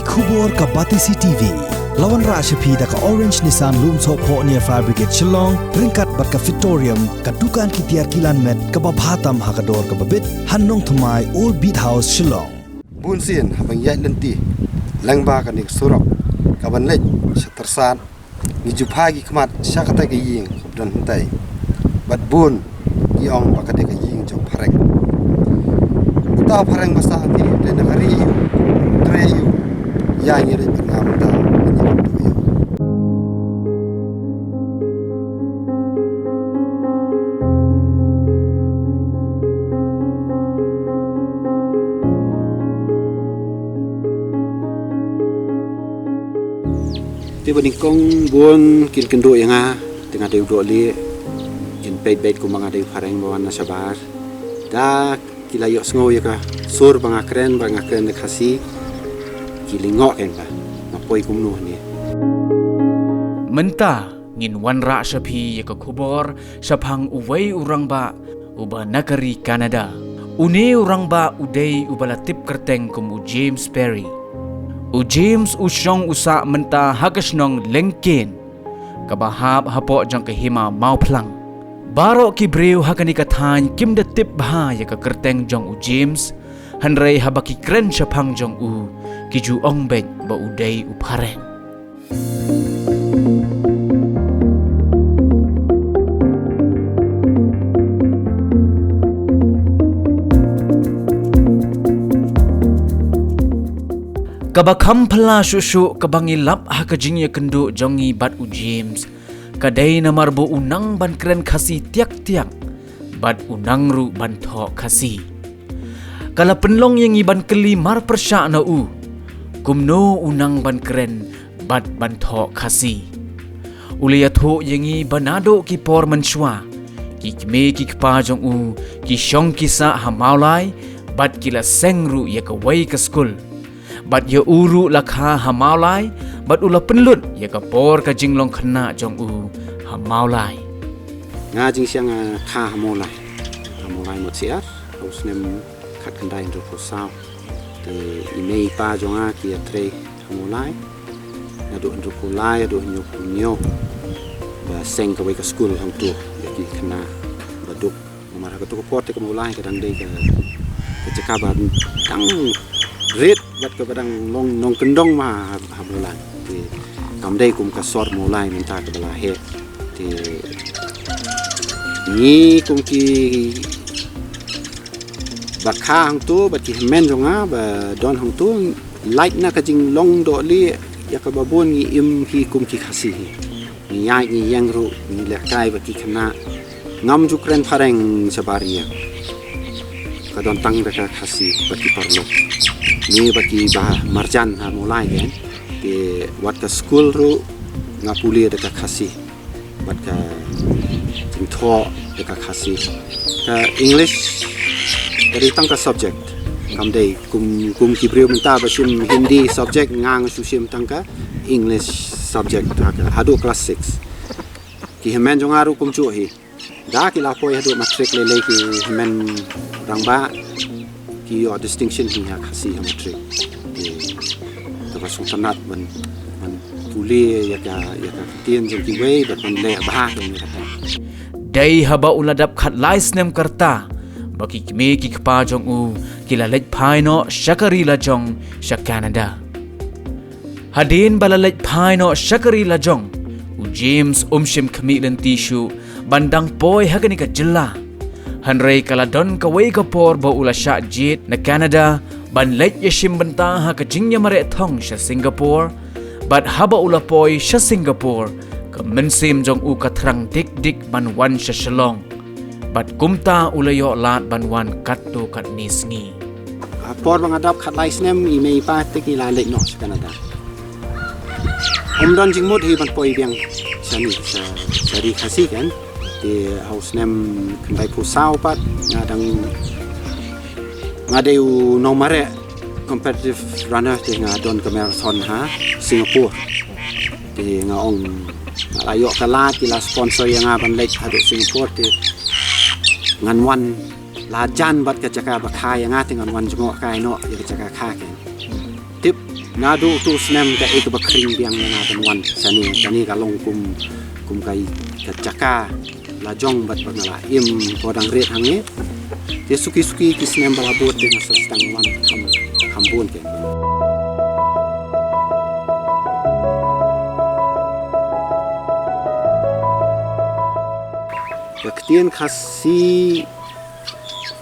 Kubor ka Batisi TV. Lawan Rashapi da ka Orange Nissan Loom Top Near Fire Brigade Shillong, ringkat bat ka Victorium, ka Dukan ki Tiar Kilan Met, ka Babhatam Hakador ka Babit, Hannong Thumai Old Beat House Shillong. Bunsin habang yat lenti, langba ka nik surok, ka banlej, syatersan, ngijupagi kemat syakata ka ying, dan hentai. Bat bun, giong bakade ka ying jok Phareng. Uta Phareng basa anti, dan nakari yu, tre yu, ya nyirit ngam ta, nyirit tu yu. Tiba ningkong buon kin kendo yang tengah ada dua li kin bait ku mga ada Phareng bawan na sabar da kilayok sengo ya ka sur banga Kren na Khasi kilingok kan ba mapoi kumno ni menta ngin wanra shapi ya ka khubor shaphang uwei urang ba uba nakari Canada une urang ba udei ubala tip kerteng kum James Perry James usyong usa menta hagasnong lengkin kabahab hapo jang kahima mau plang baro ki breu hakani kathan kim da tip bha ya ka kerteng jong James hanrei habaki Kren shaphang jong kiju ongbek ba udei Phareng Kabakam pala susu kabangi lap hakajing ya kendo jongi bat James kadai na marbo unang ban Kren Khasi tiak bat unang ru ban tho Khasi kala penlong yang iban keli mar persya na kumno unang ban Kren bat ban tho Khasi ulia tho yang banado ki por manshwa ki kme ki kpa jong ki shong kisa hamaulai bat kila sengru ya ka wai ka skul bat ya uru lakha hamaulai bat ula penlut ya ka por ka jinglong khna jong hamaulai nga jing siang kha hamaulai mot siar aus nem khat kandai ndo ko sao te imei pa jonga ki atre hamaulai na do ndo ko lai do nyo ba seng ka wai ka school hang tu ya ki khna ba duk mar ka to ko pot ka hamaulai ka dang dei ka jaka ba dang red bat ke badang nong kendong ma hamulan ti kamdai kum ka sor mulai minta ke belah he ti ni kum ki bakha hang tu bat ki men jonga ba don hang tu like na ka jing long do li ya ka babon ni im ki kum ki Khasi ni yai ni yang ru ni le kai ba ki khana ngam ju Kren Phareng sabaria ka don tang da ka Khasi ba ki parlo ni bagi bah marjan ha mulai kan di wat ka school ru ngapuli dekat Khasi wat ka tho dekat Khasi ka English dari tang ka subject kamdei kum ki breu menta ba sim Hindi subject ngang su sim tang ka English subject hadu class 6 ki hemen jong aru kum chu hi da ki la poi hadu matric le ki hemen rangba ki yo distinction hingga Khasi yang matric tapi sultanat man puli ya ka tien jeng ki wei bat man le bah ni kata dai haba uladap khat lais nem karta baki kme ki kpa jong kila lej phaino shakari la jong sha Canada hadin balalej phaino shakari la jong James umshim khmi len tishu bandang poi hagani ka jilla hanrei kaladon ka wei ka por ba ula sha jit na Canada ban lej yashim banta ha ka jingya mare thong sha Singapore bat haba ula poi sha Singapore ka mensim jong ka thrang dik ban wan sha Shillong bat kumta ula yo lat ban wan kat to kat nisngi por bang adap khat lai snem i mei pa te ki la lej no sa Canada don jing mod hi ban poi biang sani sa di Khasi kan di house nem kendai pu sao pat ngadeu nomare competitive runner di ngadon ke marathon ha Singapore di ngaong layo kala kila sponsor yang aban lek hadu Singapore di ngan wan lajan bat ke jaka bakha yang ngan wan jengok kai no ya jaka kha kan tip nado tu snem ka ek bakring biang na ban wan sani kalong kum kai ka jaka la jong bat bangala im podang ret hange te suki ki snem balabot de na stang wan khambon ke Ketian Khasi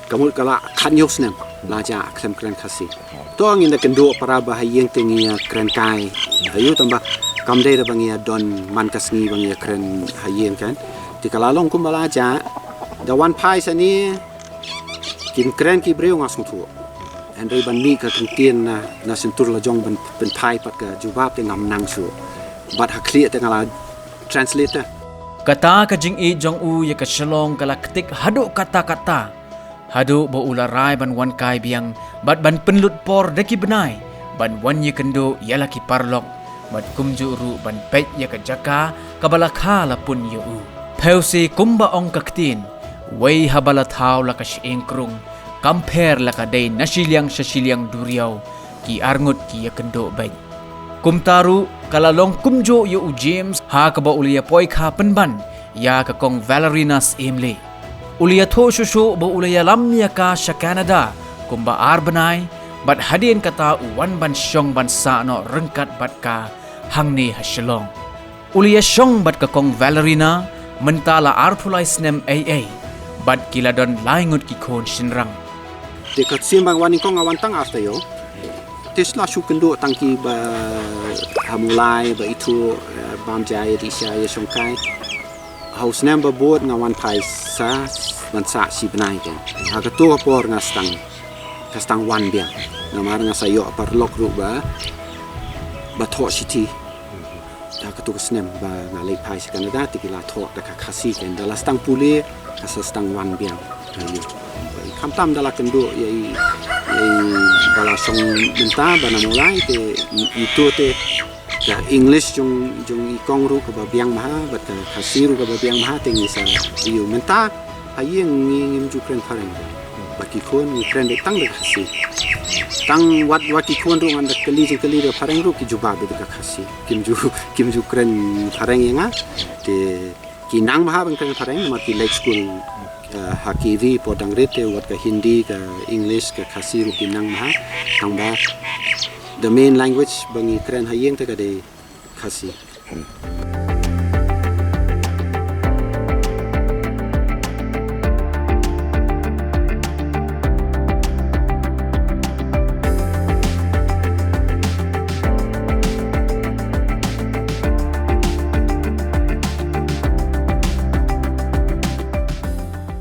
kamul kala kanyok snem laja Kren Khasi to angin da kendo para bahayeng tengia Kren kai ayu tambah kamde da bangia don man kasngi bangia Kren hayeng kan ti kala long kum balaja da wan pai sani kin Kren ki breu ngasung tu andai ban mi ka kentian na sentur la jong ban pai pat ka jubab te ngam nang su bat hakli te ngala translator Kata kajing i jong u ya ka shalong kala ketik hadu kata-kata. Hadu bo ularai ban wan kai biang bat ban penlut por deki benai. Ban wan ye kendo ya laki parlok. Bat kumju ru ban pet ya ka jaka kabala kha la pun yu u. Peusi kumba ong kaktin. Wei habala thau la ka shengkrung. Compare la ka dei nashiliang duriau ki arngut ki ya kendo bai. Kumtaru kalalong kumjo yu u James ha kaba ulia poi kha penban ya ka kong Valerinas emle ulia tho shushu bo ulia lam ya ka sha Canada kumba arbanai bat hadin kata wan ban shong ban sa no rengkat bat ka hangni hashlong ulia shong bat ka kong Valerina mentala arthulai snem aa bat kiladon laingut ki khon shinrang dekat simbang wani kong awantang after yo Tesla shu kendo tangki ba hamulai ba itu bam jaya di saya songkai house number board ngawan pai sa ban sa si benai kan aga tu por ngastang wan biang ngamar ngasayo par lok ru ba tho city aga tu snem ba ngalai pai sa Canada tikila tho da Khasi kan dalas tang pule kasastang wan biang ayo kamtam dala kendo yai bala song menta bana mulai te itu te ya English jong ikong ru ka babiang maha bat Khasi ru ka babiang maha te ngisa yu menta ayeng ngim ju Kren Phareng baki kon ni Kren de tang de Khasi tang wat ki kon ru ngan kali de Phareng ru ki juba be de Khasi kim ju Kren Phareng nga te kinang maha bang Kren Phareng ma ki lake school hakivi podang rete wat ka Hindi ka English ka Khasi ru kinang maha tang ba the main language bangi Kren hayeng ta ka de Khasi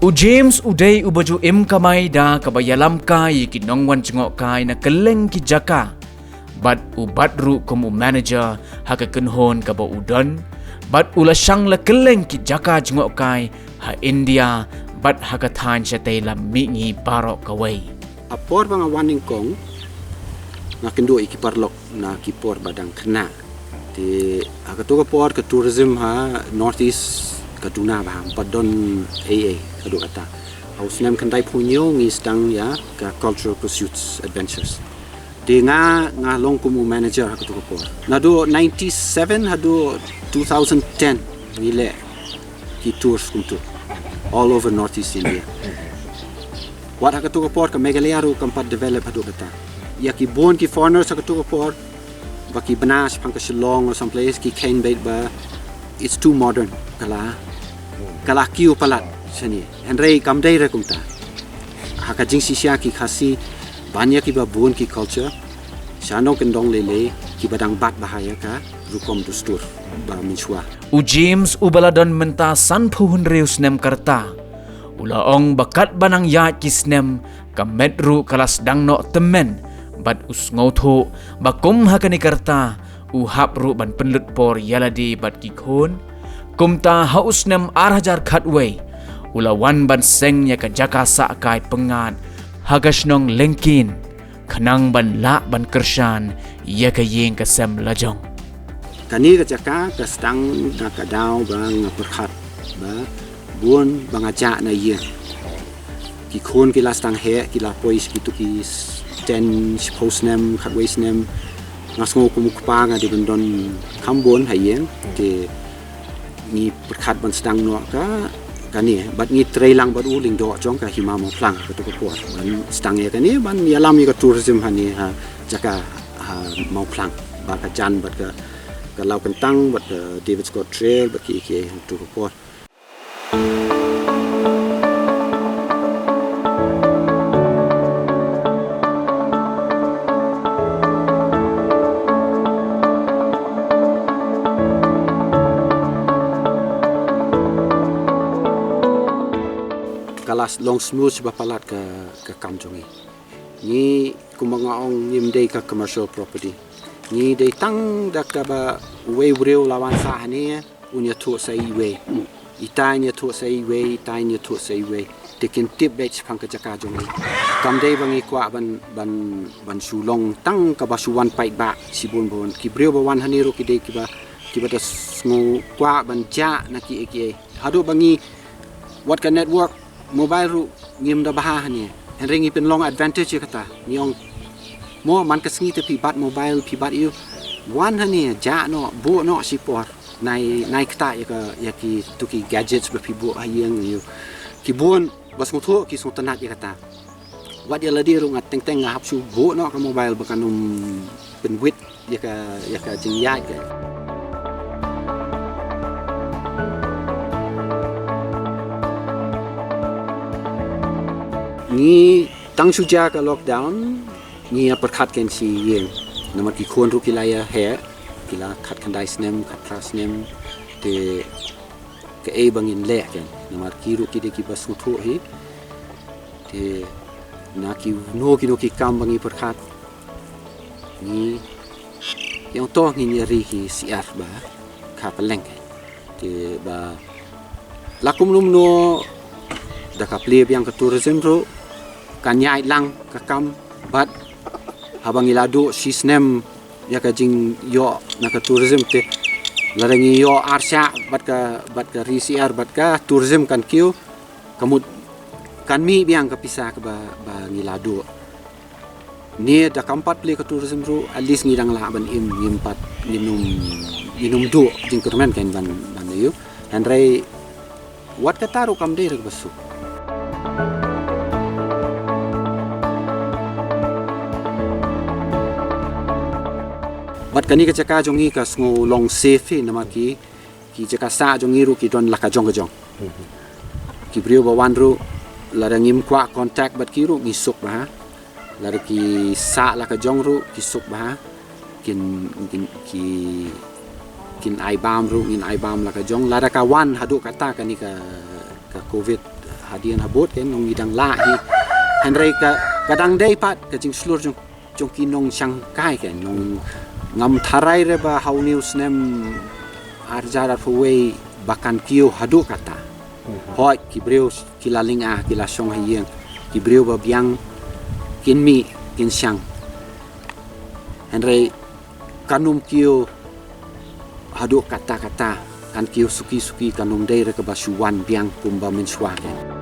U James udai u baju im kamai da kabayalam kai ki nongwan jengok kai na keleng ki jaka bat u batru komu manager haka kenhon ka ba udon bat ula shang la keleng ki jaka jengok kai ha India bat haka than chatai la mi ngi barok kawai apor bang waning kong na kendo ikiparlok na kipor badang kena te aga to ka por ka tourism ha northeast kaduna ba padon aa kadu kata house name kandai punyo ngi stang ya ka cultural pursuits adventures de nga long kumu manager ha kadu por na do 97 ha do 2010 wile ki tours kuntu all over northeast India what ha kadu por ka megalaya ru kampat develop ha do kata ya ki born ki foreigners ha kadu por baki banas pangka Shillong or someplace ki Kane bait ba it's too modern kala kiu palat sani henrei kamdai ra kumta haka jing sisia ki Khasi banya ki ba bun ki culture sano kendong lele ki badang bat bahaya ka rukom dustur ba minchwa u James u baladon menta san phuhun reus nem karta ula ong bakat banang ya ki snem ka medru kalas dang no temen bat us ngotho bakum hakani karta u hapru ban penlut por yaladi bat ki khon kumta haus nem arhajar khatway ula wan ban seng ya ka jaka sa kai pengat hagasnong lengkin khanang ban la ban kershan ya ka yeng ka sem lajong kani ka jaka ka stang na ka daw bang perkhat ba bun bang aja na ye ki khon ki lastang he ki la pois ki tu ki stand post nem khat waist nem ngas ngo kum pa nga di bendon kambon hayeng ke ni perkhat ban sedang no ka ni bat ni trailang bat uling do jong ka hima mo plang ka to ko ban sedang ya ka ni ban yalam ni ka tourism hani ha jaka mau plang ba ka jan bat ka lau kentang bat David Scott Trail bat ki to ko kalas long smooth bapalat ke kamjongi ni kumangaong yim dei ka commercial property ni dei tang da ka ba we breu lawan sa hani unya thu sai we itai nya thu sai we itai nya thu sai we tekin tip bech phang ka jaka jongi kam dei bangi kwa ban sulong tang ka ba suwan pai ba sibun bon ki breu ba wan hani ro ki dei ki ba ta sngu kwa ban ja na ki hadu bangi what ka network mobile ru ngim da bahah ni henrengi pen long advantage kata niong mo man ka sngi te pi bat mobile pi bat you wan hani ja no bu no sipor nai kta ya ki tuki gadgets ba pi bu ayeng you ki bon bas ngutho ki so tanat ya kata wat ya ladi ru ngat teng ngahap su bu no ka mobile bakanum pen wit ya ka jing ya ke ni tang suja ka lockdown ni perkhat ken si yeng nama ki khon ru kilaya he kila khat khandai snem khat pras nem te ke e bangin le ken nama ki ru ki de ki bas thu hi te na ki no ki kam bangi perkhat ni yang to ni ri ki siar ba kha peleng te ba lakum lum no da ka ple yang ka tourism ro kan nyai lang ka kam bat habang ilado sisnem ya ka jing yo na ka tourism te larangi yo arsha bat ka risiar bat ka tourism kan kio kamut kan mi biang ka pisah ka ba ngilado ni da kampat ple ka tourism ro at least ngidang la ban im pat inum do jing kermen kan ban yo and rai wat ka taru kam de basu bat kani ka jaka jongi ka sngo long safe nama ki jaka sa jongi ru ki don laka jong ki brio bawan ru larangim kwa contact bat ki ru ngisuk ba lar ki sa laka jong ru ki suk ba kin ai bam ru in ai bam laka jong lara ka wan hadu kata kani ka covid hadian habot ken nong idang la hi henry ka kadang dei pat ka jing slur jong ki nong sang kai ken nong ngam tharai re ba how news nem arjar fuwei bakan kio hadu kata hoi ki breu ki la ling a ki la song hayeng ki breu ba biang kin mi kin sang henry kanum kio hadu kata kan kio suki kanum dei re ka basuwan biang kumba menswa ken